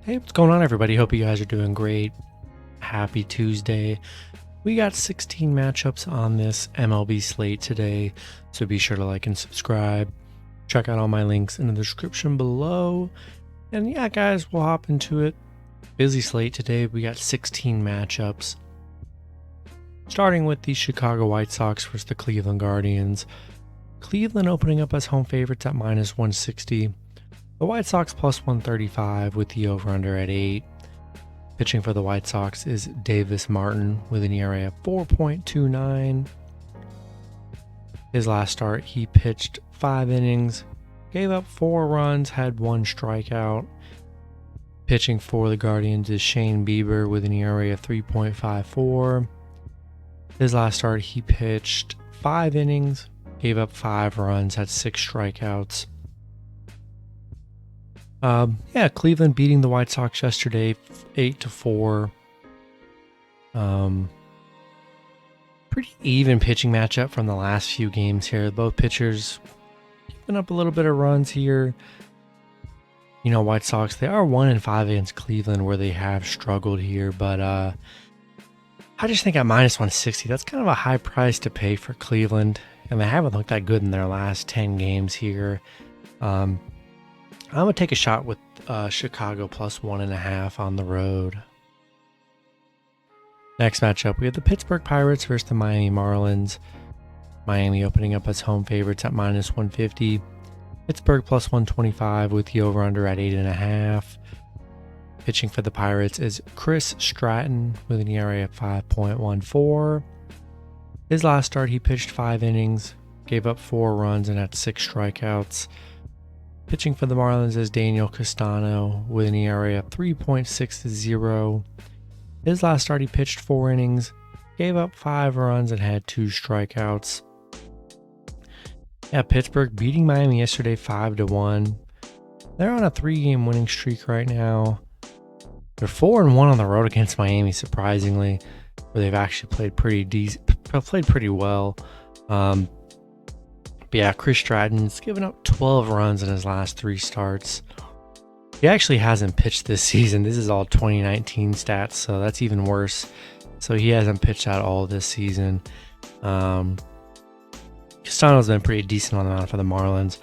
Hey, what's going on, everybody? Hope you guys are doing great. Happy Tuesday. We got 16 matchups on this MLB slate today, so be sure to like and subscribe. Check out all my links in the description below. And yeah, guys, we'll hop into it. Busy slate today. We got 16 matchups. Starting with the Chicago White Sox versus the Cleveland Guardians. Cleveland opening up as home favorites at minus 160. The White Sox plus 135 with the over-under at 8. Pitching for the White Sox is Davis Martin with an ERA of 4.29. His last start, he pitched 5 innings, gave up 4 runs, had 1 strikeout. Pitching for the Guardians is Shane Bieber with an ERA of 3.54. His last start, he pitched 5 innings, gave up 5 runs, had 6 strikeouts. Cleveland beating the White Sox yesterday, 8-4. Pretty even pitching matchup from the last few games here. Both pitchers giving up a little bit of runs here. You know, White Sox, they are 1-5 against Cleveland, where they have struggled here, but I just think at minus 160, that's kind of a high price to pay for Cleveland, and they haven't looked that good in their last 10 games here. I'm going to take a shot with Chicago plus 1.5 on the road. Next matchup, we have the Pittsburgh Pirates versus the Miami Marlins. Miami opening up as home favorites at minus 150. Pittsburgh plus 125 with the over-under at 8.5. Pitching for the Pirates is Chris Stratton with an ERA of 5.14. His last start, he pitched 5 innings, gave up 4 runs, and had 6 strikeouts. Pitching for the Marlins is Daniel Castano with an ERA of 3.60. His last start, he pitched 4 innings, gave up 5 runs, and had 2 strikeouts. Yeah, Pittsburgh beating Miami yesterday 5-1. They're on a 3-game winning streak right now. They're 4-1 on the road against Miami, surprisingly, where they've actually played pretty well. But yeah, Chris Stratton's given up 12 runs in his last 3 starts. He actually hasn't pitched this season. This is all 2019 stats, so that's even worse. So he hasn't pitched at all this season. Castano's been pretty decent on the mound for the Marlins.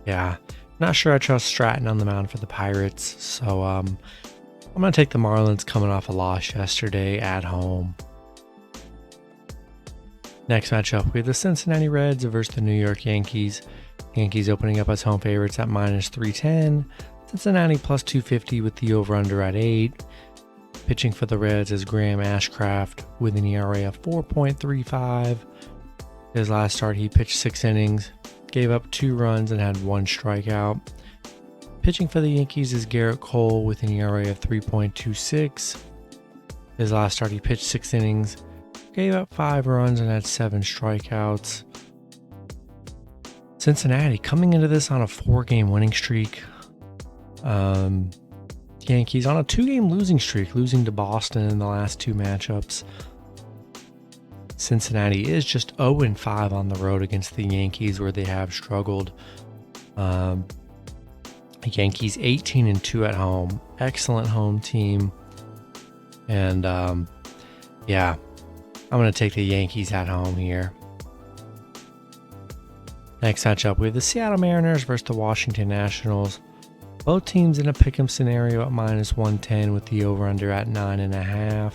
Yeah, not sure I trust Stratton on the mound for the Pirates. So I'm going to take the Marlins coming off a loss yesterday at home. Next matchup, we have the Cincinnati Reds versus the New York Yankees. Yankees opening up as home favorites at minus 310. Cincinnati plus 250 with the over-under at 8. Pitching for the Reds is Graham Ashcraft with an ERA of 4.35. His last start, he pitched 6 innings, gave up 2 runs, and had 1 strikeout. Pitching for the Yankees is Garrett Cole with an ERA of 3.26. His last start, he pitched 6 innings, gave up 5 runs, and had 7 strikeouts. Cincinnati coming into this on a 4-game winning streak. Yankees on a 2-game losing streak, losing to Boston in the last 2 matchups. Cincinnati is just 0-5 on the road against the Yankees, where they have struggled. Yankees 18-2 at home. Excellent home team. And I'm going to take the Yankees at home here. Next matchup, we have the Seattle Mariners versus the Washington Nationals. Both teams in a pick'em scenario at minus 110 with the over-under at 9.5.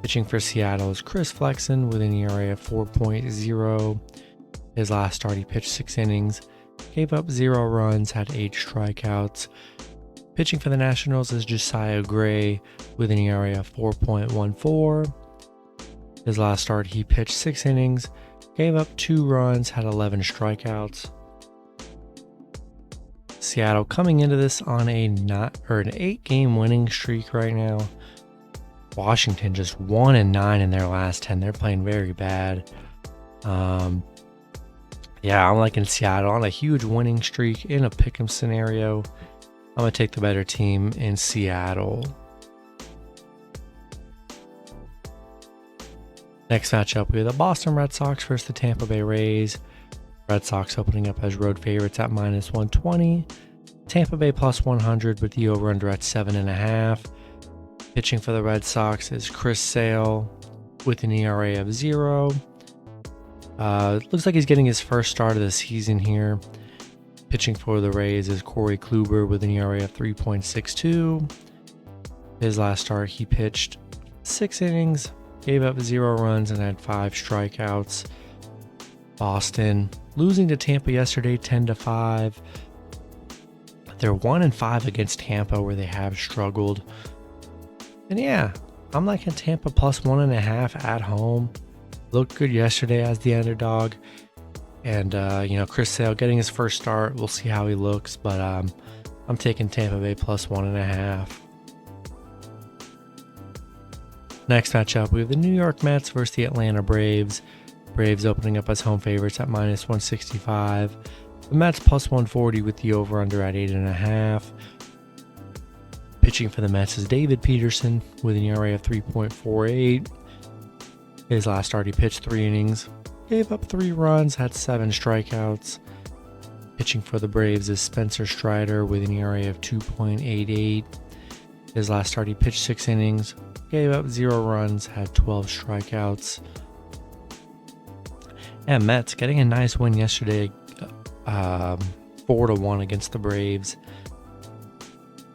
Pitching for Seattle is Chris Flexen with an ERA of 4.0. His last start, he pitched 6 innings, gave up 0 runs, had 8 strikeouts. Pitching for the Nationals is Josiah Gray with an ERA of 4.14. His last start, he pitched 6 innings, gave up 2 runs, had 11 strikeouts. Seattle coming into this on an 8-game winning streak right now. Washington just 1-9 in their last 10. They're playing very bad. I'm liking Seattle on a huge winning streak in a pick'em scenario. I'm going to take the better team in Seattle. Next matchup, we have the Boston Red Sox versus the Tampa Bay Rays. Red Sox opening up as road favorites at minus 120. Tampa Bay plus 100 with the over-under at 7.5. Pitching for the Red Sox is Chris Sale with an ERA of 0. Looks like he's getting his first start of the season here. Pitching for the Rays is Corey Kluber with an ERA of 3.62. His last start, he pitched 6 innings, gave up 0 runs, and had 5 strikeouts. Boston losing to Tampa yesterday 10-5. They're 1-5 against Tampa, where they have struggled. And yeah, I'm liking Tampa plus 1.5 at home. Looked good yesterday as the underdog. And, Chris Sale getting his first start. We'll see how he looks, but I'm taking Tampa Bay plus 1.5. Next matchup, we have the New York Mets versus the Atlanta Braves. Braves opening up as home favorites at minus 165. The Mets plus 140 with the over-under at 8.5. Pitching for the Mets is David Peterson with an ERA of 3.48. His last start, he pitched 3 innings, gave up 3 runs, had 7 strikeouts. Pitching for the Braves is Spencer Strider with an ERA of 2.88. His last start, he pitched 6 innings, gave up 0 runs, had 12 strikeouts. And Mets getting a nice win yesterday, 4-1 against the Braves.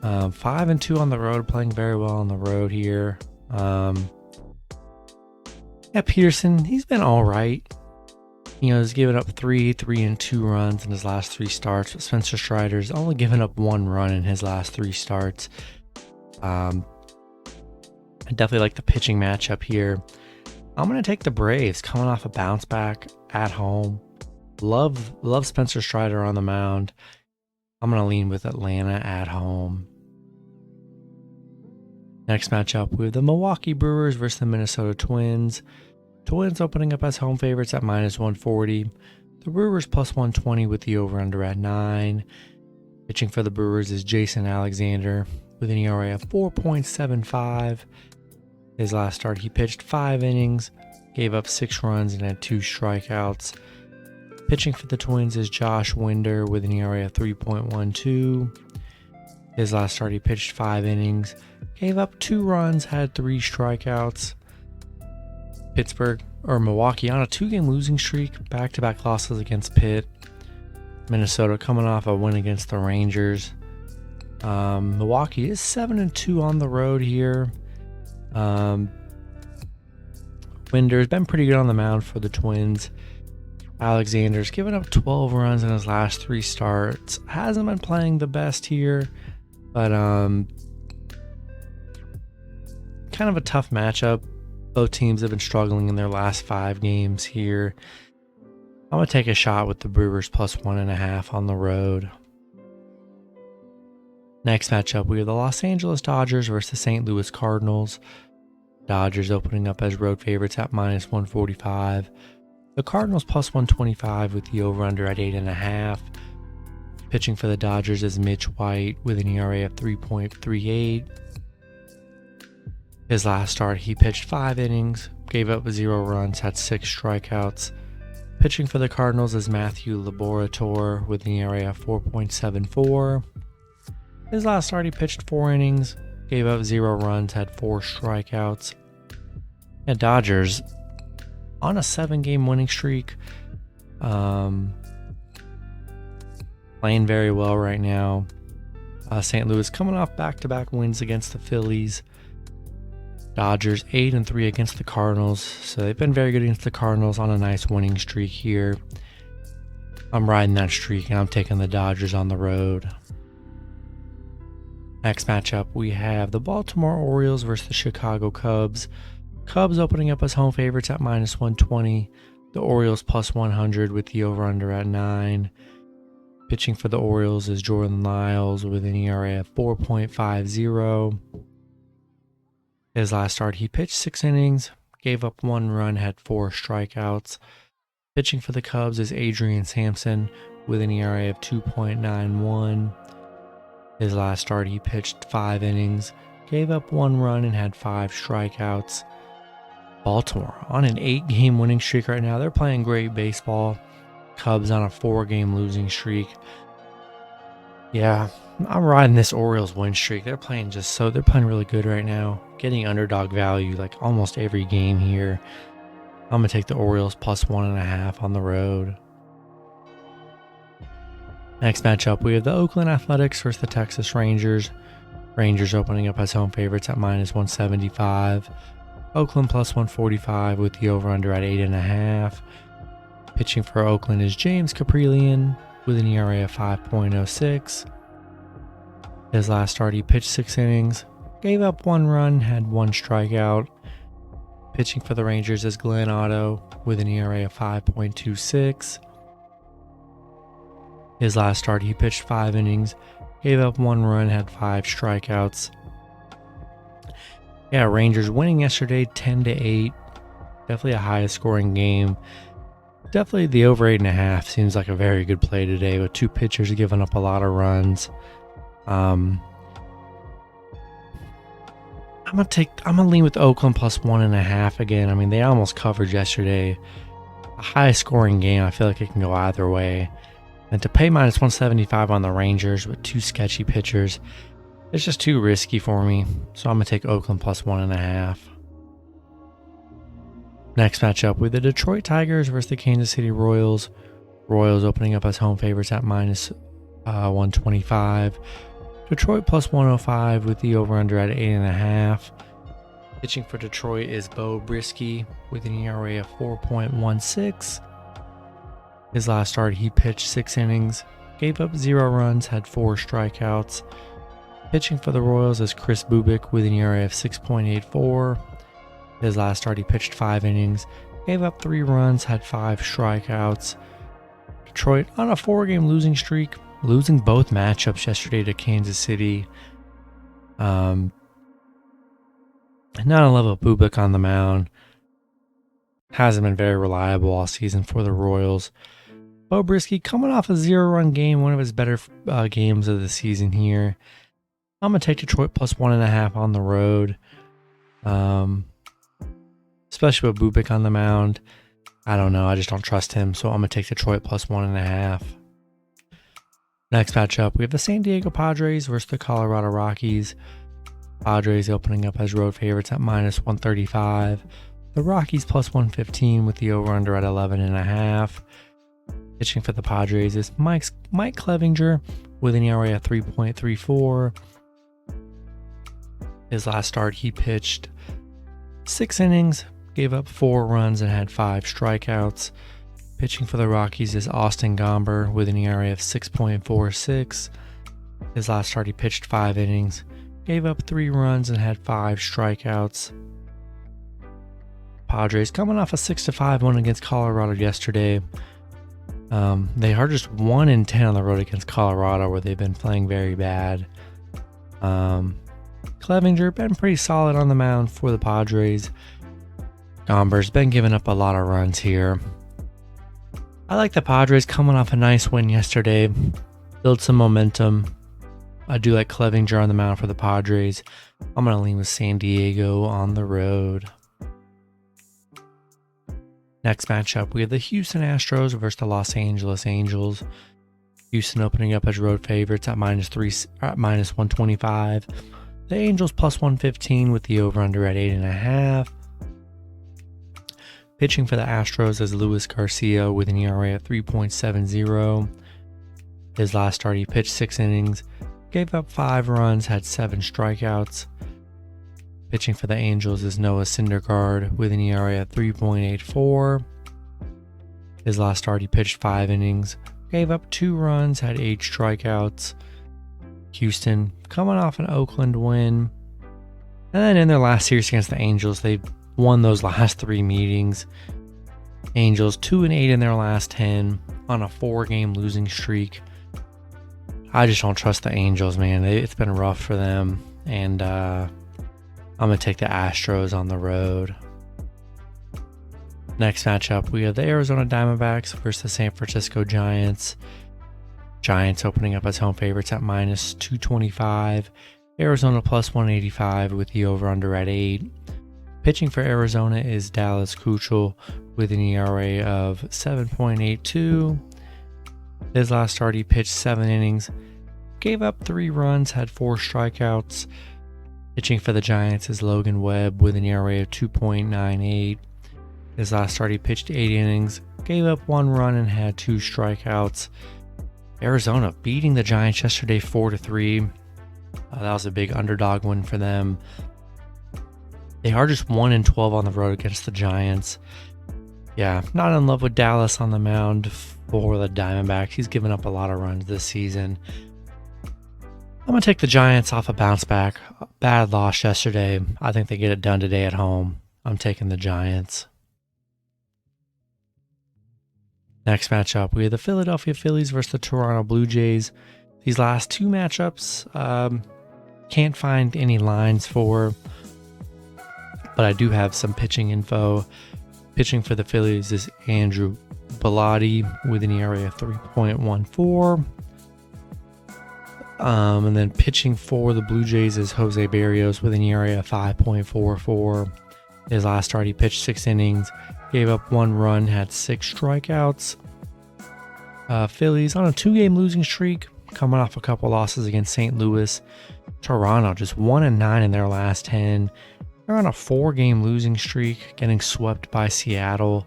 5-2 on the road, playing very well on the road here. Peterson, he's been all right. He's given up 3 and 2 runs in his last 3 starts. But Spencer Strider's only given up 1 run in his last 3 starts. I definitely like the pitching matchup here. I'm going to take the Braves coming off a bounce back at home. Love Spencer Strider on the mound. I'm going to lean with Atlanta at home. Next matchup, we have the Milwaukee Brewers versus the Minnesota Twins. Twins opening up as home favorites at minus 140. The Brewers plus 120 with the over-under at 9. Pitching for the Brewers is Jason Alexander with an ERA of 4.75. His last start, he pitched 5 innings, gave up 6 runs, and had 2 strikeouts. Pitching for the Twins is Josh Winder with an ERA of 3.12. His last start, he pitched 5 innings, gave up 2 runs, had 3 strikeouts. Milwaukee on a 2-game losing streak, back-to-back losses against Pitt. Minnesota coming off a win against the Rangers. Milwaukee is 7-2 on the road here. Winder's been pretty good on the mound for the Twins. Alexander's given up 12 runs in his last 3 starts. Hasn't been playing the best here, but kind of a tough matchup. Both teams have been struggling in their last 5 games here. I'm going to take a shot with the Brewers plus 1.5 on the road. Next matchup, we have the Los Angeles Dodgers versus the St. Louis Cardinals. Dodgers opening up as road favorites at minus 145. The Cardinals plus 125 with the over-under at 8.5. Pitching for the Dodgers is Mitch White with an ERA of 3.38. His last start, he pitched 5 innings, gave up 0 runs, had 6 strikeouts. Pitching for the Cardinals is Matthew Laborator with an ERA of 4.74. His last start, he pitched 4 innings, gave up 0 runs, had 4 strikeouts. And Dodgers on a 7-game winning streak. Playing very well right now. St. Louis coming off back-to-back wins against the Phillies. Dodgers 8-3 against the Cardinals. So they've been very good against the Cardinals on a nice winning streak here. I'm riding that streak and I'm taking the Dodgers on the road. Next matchup, we have the Baltimore Orioles versus the Chicago Cubs. Cubs opening up as home favorites at minus 120. The Orioles plus 100 with the over-under at 9. Pitching for the Orioles is Jordan Lyles with an ERA of 4.50. His last start, he pitched 6 innings, gave up 1 run, had 4 strikeouts. Pitching for the Cubs is Adrian Sampson with an ERA of 2.91. His last start, he pitched 5 innings, gave up 1 run, and had 5 strikeouts. Baltimore on an 8-game winning streak right now. They're playing great baseball. Cubs on a 4-game losing streak. Yeah, I'm riding this Orioles win streak. They're playing really good right now. Getting underdog value like almost every game here. I'm going to take the Orioles plus 1.5 on the road. Next matchup, we have the Oakland Athletics versus the Texas Rangers. Rangers opening up as home favorites at minus 175. Oakland plus 145 with the over-under at 8.5. Pitching for Oakland is James Caprillion with an ERA of 5.06. His last start, he pitched 6 innings, gave up 1 run, had 1 strikeout. Pitching for the Rangers is Glenn Otto with an ERA of 5.26. His last start, he pitched 5 innings, gave up 1 run, had 5 strikeouts. Yeah, Rangers winning yesterday 10-8. Definitely a highest scoring game. Definitely the over 8.5 seems like a very good play today with 2 pitchers giving up a lot of runs. I'm gonna lean with Oakland plus 1.5 again. I mean, they almost covered yesterday. A high scoring game. I feel like it can go either way. And to pay minus 175 on the Rangers with 2 sketchy pitchers, it's just too risky for me. So I'm gonna take Oakland plus 1.5. Next matchup with the Detroit Tigers versus the Kansas City Royals. Royals opening up as home favorites at minus 125. Detroit plus 105 with the over-under at 8.5. Pitching for Detroit is Bo Brisky with an ERA of 4.16. His last start, he pitched 6 innings, gave up 0 runs, had 4 strikeouts. Pitching for the Royals is Chris Bubik with an ERA of 6.84. His last start, he pitched 5 innings, gave up 3 runs, had 5 strikeouts. Detroit on a 4-game losing streak, losing both matchups yesterday to Kansas City. Not in love with Bubik on the mound. Hasn't been very reliable all season for the Royals. Bo Brisky coming off a 0-run game, one of his better games of the season here. I'm going to take Detroit plus 1.5 on the road. Especially with Bubik on the mound. I don't know. I just don't trust him. So I'm going to take Detroit plus 1.5. Next matchup, we have the San Diego Padres versus the Colorado Rockies. Padres opening up as road favorites at minus 135. The Rockies plus 115 with the over-under at 11.5. Pitching for the Padres is Mike Clevinger with an ERA of 3.34. His last start, he pitched 6 innings, gave up 4 runs, and had 5 strikeouts. Pitching for the Rockies is Austin Gomber with an ERA of 6.46. His last start, he pitched 5 innings, gave up 3 runs, and had 5 strikeouts. Padres coming off a 6-5 win against Colorado yesterday. They are just 1-10 on the road against Colorado, where they've been playing very bad. Clevinger been pretty solid on the mound for the Padres. Gomber's been giving up a lot of runs here. I like the Padres coming off a nice win yesterday. Build some momentum. I do like Clevinger on the mound for the Padres. I'm going to lean with San Diego on the road. Next matchup, we have the Houston Astros versus the Los Angeles Angels. Houston opening up as road favorites at minus 125. The Angels plus 115 with the over-under at 8.5. Pitching for the Astros is Luis Garcia with an ERA of 3.70. His last start, he pitched 6 innings, gave up 5 runs, had 7 strikeouts. Pitching for the Angels is Noah Syndergaard with an ERA of 3.84. His last start, he pitched 5 innings, gave up 2 runs, had 8 strikeouts. Houston coming off an Oakland win. And then in their last series against the Angels, they won those last 3 meetings. Angels 2-8 in their last 10 on a 4-game losing streak. I just don't trust the Angels, man. It's been rough for them. And I'm going to take the Astros on the road. Next matchup, we have the Arizona Diamondbacks versus the San Francisco Giants. Giants opening up as home favorites at minus 225. Arizona plus 185 with the over-under at 8. Pitching for Arizona is Dallas Keuchel with an ERA of 7.82. His last start, he pitched 7 innings, gave up 3 runs, had 4 strikeouts. Pitching for the Giants is Logan Webb with an ERA of 2.98. His last start he pitched 8 innings, gave up 1 run and had 2 strikeouts. Arizona beating the Giants yesterday 4-3. That was a big underdog win for them. They are just 1-12 on the road against the Giants. Yeah, not in love with Dallas on the mound for the Diamondbacks. He's given up a lot of runs this season. I'm going to take the Giants off a bounce back. Bad loss yesterday. I think they get it done today at home. I'm taking the Giants. Next matchup, we have the Philadelphia Phillies versus the Toronto Blue Jays. These last 2 matchups, can't find any lines for, but I do have some pitching info. Pitching for the Phillies is Andrew Bellotti with an ERA of 3.14. And then pitching for the Blue Jays is Jose Barrios with an ERA of 5.44. His last start, he pitched 6 innings, gave up 1 run, had 6 strikeouts. Phillies on a 2-game losing streak, coming off a couple losses against St. Louis. Toronto just 1-9 in their last 10. They're on a 4-game losing streak, getting swept by Seattle.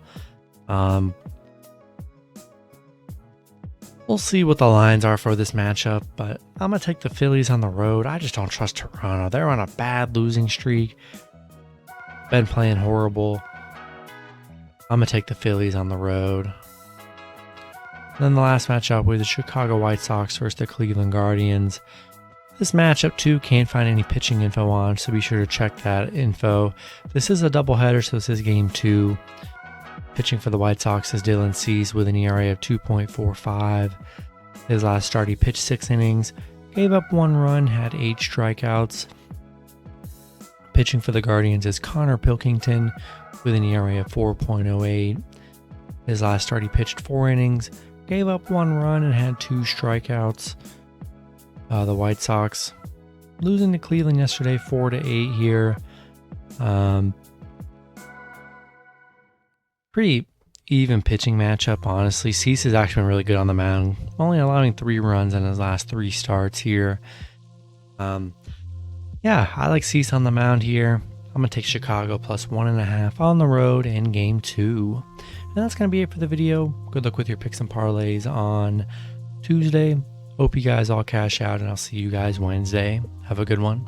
We'll see what the lines are for this matchup, but I'm going to take the Phillies on the road. I just don't trust Toronto. They're on a bad losing streak. Been playing horrible. I'm going to take the Phillies on the road. Then the last matchup with the Chicago White Sox versus the Cleveland Guardians. This matchup too can't find any pitching info on, so be sure to check that info. This is a doubleheader, so this is game 2. Pitching for the White Sox is Dylan Cease with an ERA of 2.45. His last start he pitched 6 innings, gave up 1 run, had 8 strikeouts. Pitching for the Guardians is Connor Pilkington with an ERA of 4.08. His last start he pitched 4 innings, gave up 1 run and had 2 strikeouts. The White Sox losing to Cleveland yesterday 4-8 here. Pretty even pitching matchup, honestly. Cease has actually been really good on the mound, only allowing 3 runs in his last 3 starts here. Yeah, I like Cease on the mound here. I'm going to take Chicago plus 1.5 on the road in game 2. And that's going to be it for the video. Good luck with your picks and parlays on Tuesday. Hope you guys all cash out, and I'll see you guys Wednesday. Have a good one.